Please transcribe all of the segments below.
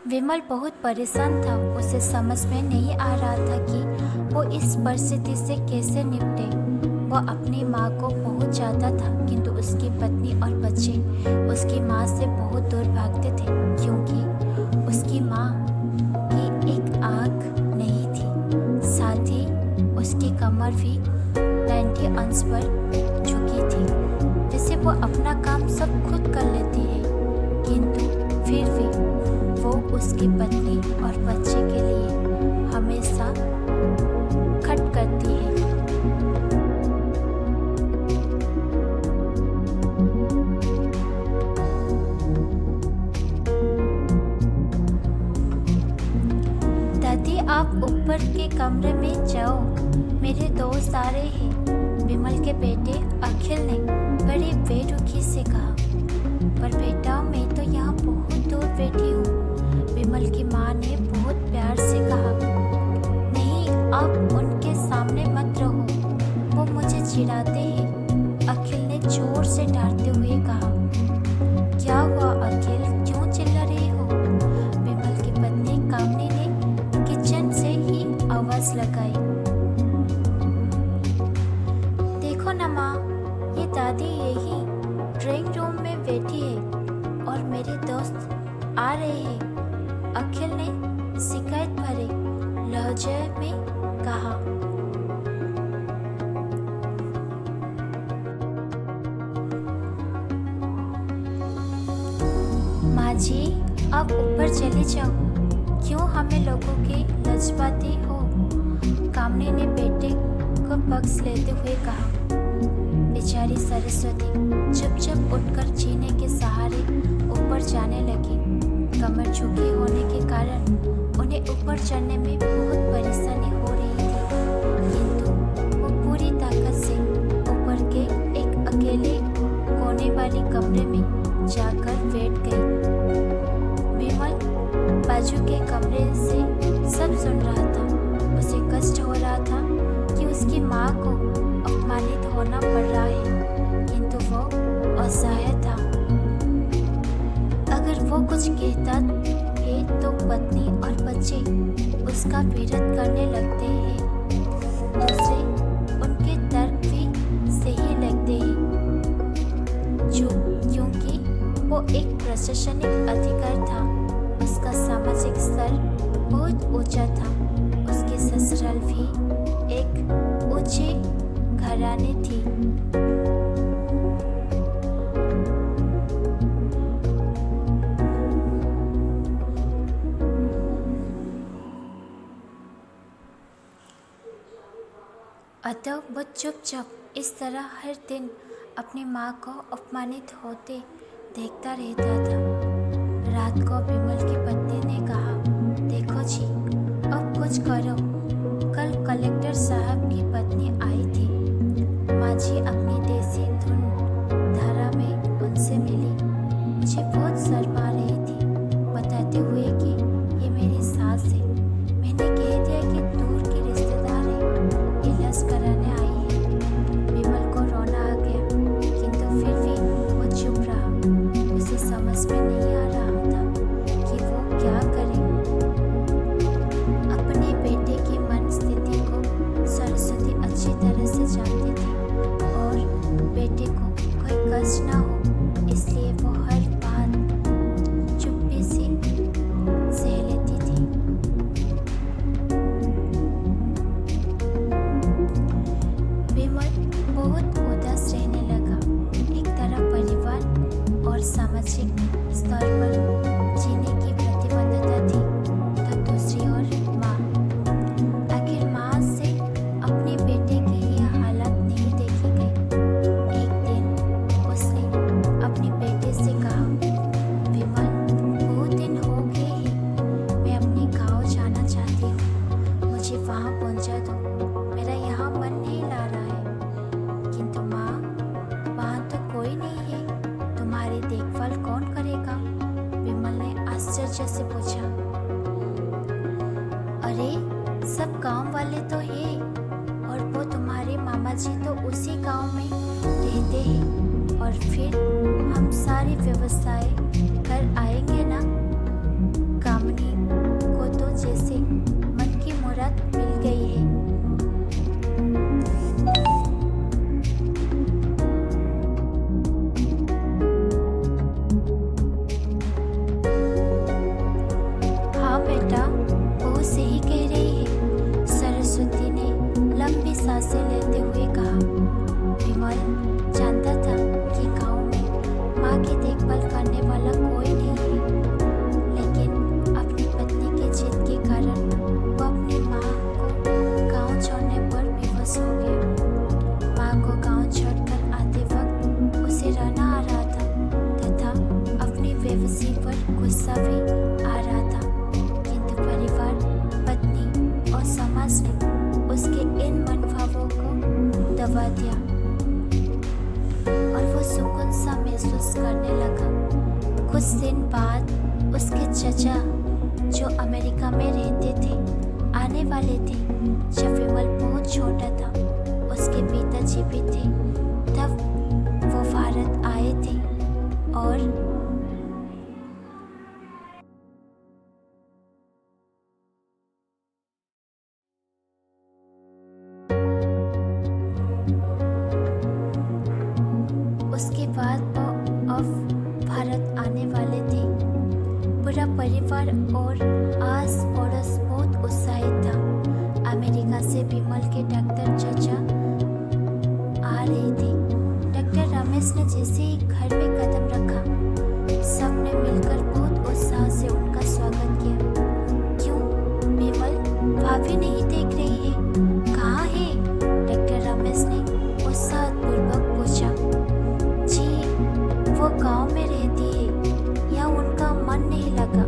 विमल बहुत परेशान था। उसे समझ में नहीं आ रहा था कि वो इस परिस्थिति से कैसे निपटे। वो अपनी माँ को बहुत चाहता था, किंतु उसकी पत्नी और बच्चे उसकी माँ से बहुत दूर भागते थे, क्योंकि उसकी माँ की एक आँख नहीं थी। साथ ही उसकी कमर भी 90 अंश पर झुकी थी। जैसे वो अपना काम सब खुद कर लेती है, किंतु फिर भी वो उसकी पत्नी और बच्चे के लिए हमेशा खट करती है। दादी, आप ऊपर के कमरे में जाओ, मेरे दोस्त आ रहे हैं, विमल के बेटे अखिल ने बड़ी बेरुखी से कहा। पर बेटा, मैं तो यहाँ बहुत दूर बैठी हूँ, विमल की माँ ने बहुत प्यार से कहा। नहीं, आप उनके सामने मत रहो, वो मुझे चिढ़ाते हैं, अखिल ने जोर से डांटते हुए कहा। क्या हुआ अखिल, क्यों चिल्ला रहे हो? विमल की पत्नी कामनी ने किचन से ही आवाज लगाई। देखो ना माँ, ये दादी यही ड्राइंग रूम में बैठी है और मेरे दोस्त आ रहे हैं, अखिल ने शिकायत भरे लहजे में कहा। माँ जी, आप ऊपर चले जाओ, क्यों हमें लोगों की लज्जाती हो? कामनी ने बेटे को पक्ष लेते हुए कहा। बेचारी सरस्वती चुपचाप उठकर जीने के सहारे ऊपर जाने लगी। कमर झुकी होने के कारण उन्हें ऊपर चढ़ने में बहुत परेशानी हो रही थी, किंतु वो पूरी ताकत से ऊपर के एक अकेले कोने वाले कमरे में जाकर बैठ गई। विमल बाजू के कमरे से सब सुन रहा था। उसे कष्ट हो रहा था कि उसकी माँ को अपमानित होना पड़ रहा है, किंतु वो असहाय था। अगर वो कुछ कहता है तो पत्नी और बच्चे उसका विरोध करने लगते हैं। दूसरे उनके तर्क भी सही लगते हैं, क्योंकि वो एक प्रशासनिक अधिकारी था। उसका सामाजिक स्तर बहुत ऊंचा था। उसकी ससुराल भी एक ऊंचे घराने थी। अतः वो चुपचाप इस तरह हर दिन अपनी माँ को अपमानित होते देखता रहता था। रात को विमल की पत्नी ने कहा, देखो जी, अब कुछ करो। कल कलेक्टर साहब की पत्नी आई थी। माँ जी अपनी देसी धुन धारा में उनसे मिली। मुझे बहुत शर्मा रही थी, बताते हुए कि ये मेरी सास है। मैंने कह दिया कि दूर की रिश्तेदार है, इलाज कराने आई है। विमल को रोना आ गया, किंतु फिर भी वो चुप रहा। उसे समझ में नहीं आ रहा था कि वो क्या करे। अपने बेटे की मन स्थिति को सरस्वती अच्छी तरह से जानती थी और बेटे को कोई कष्ट ना हो, इसलिए वो हर बात चुप्पी से सह लेती थी। विमल बहुत उदास रहने लगा। एक तरफ परिवार और सामाजिक स्तर पर जीने की प्रतिबद्धता थी, तो दूसरी ओर माँ। आखिर माँ से अपने बेटे की यह हालत नहीं देखी गई। एक दिन उसने अपने बेटे से कहा, विमल, बहुत दिन हो गए हैं, मैं अपने गाँव जाना चाहती हूँ, मुझे वहाँ पहुँचा दो। मेरा यहाँ मन नहीं ला रहा है। किंतु माँ, वहाँ तो कोई नहीं है, तुम्हारी देखभाल कौन करेगा? विमल ने आश्चर्य से पूछा। अरे, सब गांव वाले तो हैं, और वो तुम्हारे मामा जी तो उसी गांव में रहते हैं, और फिर हम सारी व्यवस्थाएं कर आएंगे ना? कामनी चाचा जो अमेरिका में रहते थे आने वाले थे। जब विमल बहुत छोटा था, उसके पिताजी भी थे, तब वो भारत आए थे और उसके बाद वो अब भारत आने वाले थे। पूरा परिवार और आस पड़ोस बहुत उत्साहित था। अमेरिका से विमल के डॉक्टर चाचा आ रहे थे। डॉक्टर रमेश ने जैसे ही घर में कदम रखा, सबने मिलकर बहुत उत्साह से उनका स्वागत किया। क्यों विमल, भाभी नहीं देख रही है, कहाँ है? डॉक्टर रमेश ने उत्साहपूर्वक पूछा। जी, वो गांव में रहती है या उनका मन नहीं लगा,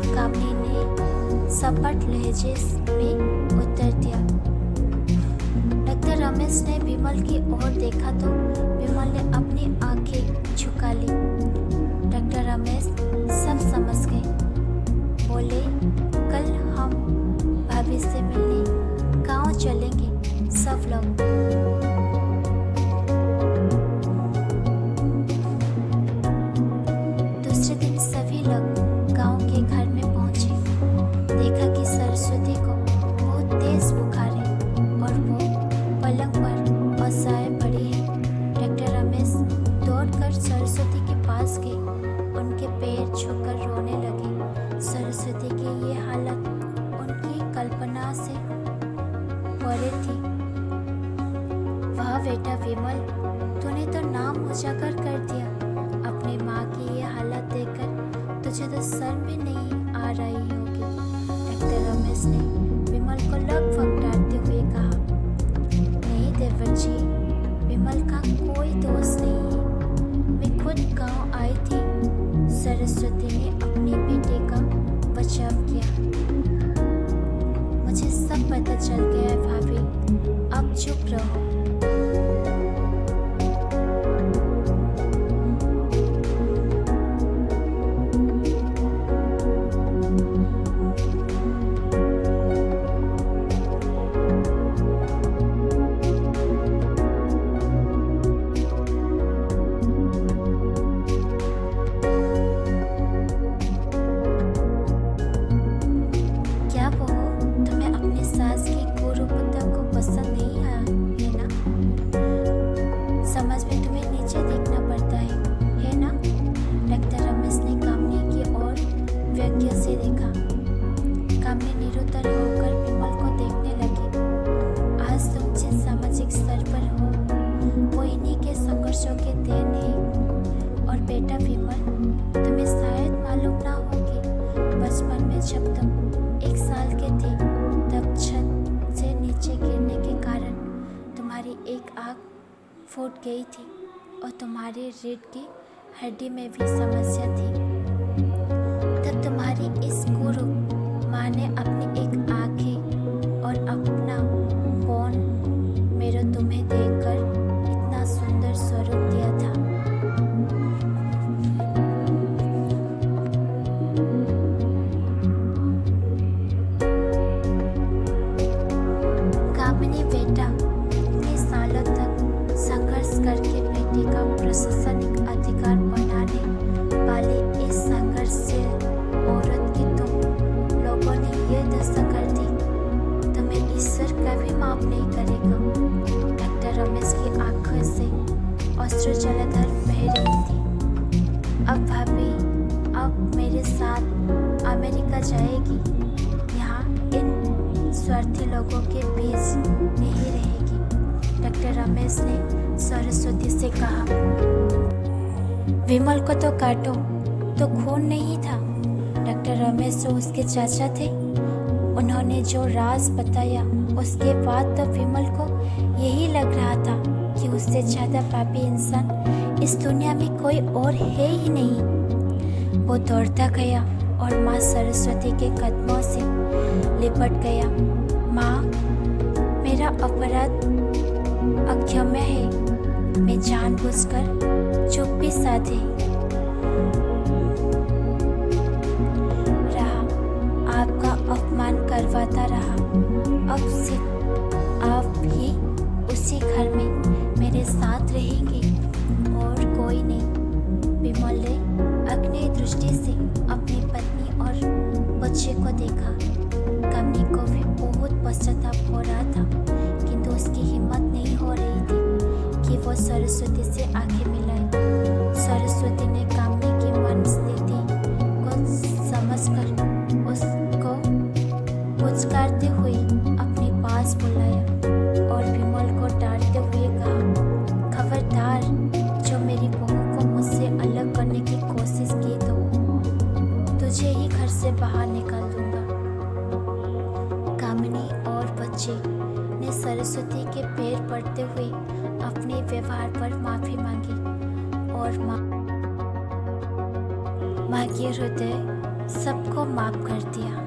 कामनी ने सपाट लहजे में उत्तर दिया। डॉक्टर रमेश ने विमल की ओर देखा तो विमल ने अपनी आंखें झुका ली। डॉक्टर रमेश सब समझ गए। बोले, कल हम भाभी से मिलने गांव चलेंगे सब लोग। दूसरे दिन सभी लोग गांव के घर में पहुंचे। देखा कि सरस्वती को बहुत तेज बुखार है और वो पलंग पर असहाय पड़ी है। डॉक्टर रमेश दौड़कर सरस्वती के पास गए, उनके पैर छूकर रोने लगे। सरस्वती की ये हालत उनकी कल्पना से परे थी। वाह बेटा विमल, तूने तो नाम उजागर कर दिया। अपनी माँ की ये हालत देखकर तुझे तो शर्म भी नहीं आ रही होगी। डॉक्टर रमेश ने विमल को लगभग डांटते हुए कहा। नहीं देवर जी, विमल का कोई दोष नहीं है। मैं खुद गांव आई थी। सरस्वती ने अपने बेटे का बचाव किया। मुझे सब पता चल गया है भाभी, अब चुप रहो। क्या बहू, तुम्हें अपनी सास की कुरूपता को पसंद नहीं आया है ना? समझ में तुम्हें नीचे देखना पड़ता है ना? डॉक्टर रमेश ने कामनी की ओर व्यंग्य से देखा। कामनी निरुत्तर होकर विमल को देखने लगी। आज तुम जिस सामाजिक स्तर पर हो वो इन्हीं के संघर्षों के देन है। और बेटा विमल, तुम्हें शायद मालूम ना होगी, बचपन में जब तुम 1 साल के थे तब छत से नीचे गिरने के कारण तुम्हारी एक आँख फूट गई थी और तुम्हारी रीढ़ की हड्डी में भी समस्या थी। तब तुम्हारी इस कुरूप माँ ने अपनी एक आँखें और अपना बोन मेरो तुम्हें देखकर इतना सुंदर स्वरूप दिया था। कामिनी बेटा, इतने सालों तक संघर्ष करके बेटे का प्रशासनिक अधिकार बनाने वाली इस संघर्षशील औरत की तुम लोगों ने ये दशा कर दी। तुम्हें ईश्वर कभी माफ नहीं करेगा। डॉक्टर रमेश की आंखों से अश्रु जलधार बह रही थी। अब भाभी, अब मेरे साथ अमेरिका जाएगी, यहाँ इन स्वार्थी लोगों के बीच नहीं रहेगी। डॉक्टर रमेश ने सरस्वती से कहा। विमल को तो काटो, तो खून नहीं था। डॉक्टर रमेश जो उसके चाचा थे, उन्होंने जो राज बताया उसके बाद तो विमल को यही लग रहा था कि उससे ज़्यादा पापी इंसान इस दुनिया में कोई और है ही नहीं। वो दौड़ता गया और माँ सरस्वती के कदमों से लिपट गया। माँ, मेरा अपराध अक्षम्य है। मैं जानबूझकर चुप्पी साधी। करवाता रहा। अब सिर्फ आप ही उसी घर में मेरे साथ रहेंगे और कोई नहीं। विमल ने अग्नि दृष्टि से अपनी पत्नी और बच्चे को देखा। कामिनी को भी बहुत पश्चाताप हो रहा था, किंतु उसकी हिम्मत नहीं हो रही थी कि वो सरस्वती से आंखें मिलाए। सरस्वती ने कामिनी की मन स्थिति को समझकर उसको पुचकारते हुए अपने पास बुलाया और विमल को डांटते हुए कहा, खबरदार, जो मेरी बहू को मुझसे अलग करने की कोशिश की तो तुझे ही घर से बाहर निकाल दूंगा। कामिनी और बच्चे ने सरस्वती के पैर पड़ते हुए अपने व्यवहार पर माफी मांगी और माँ के हृदय सबको माफ कर दिया।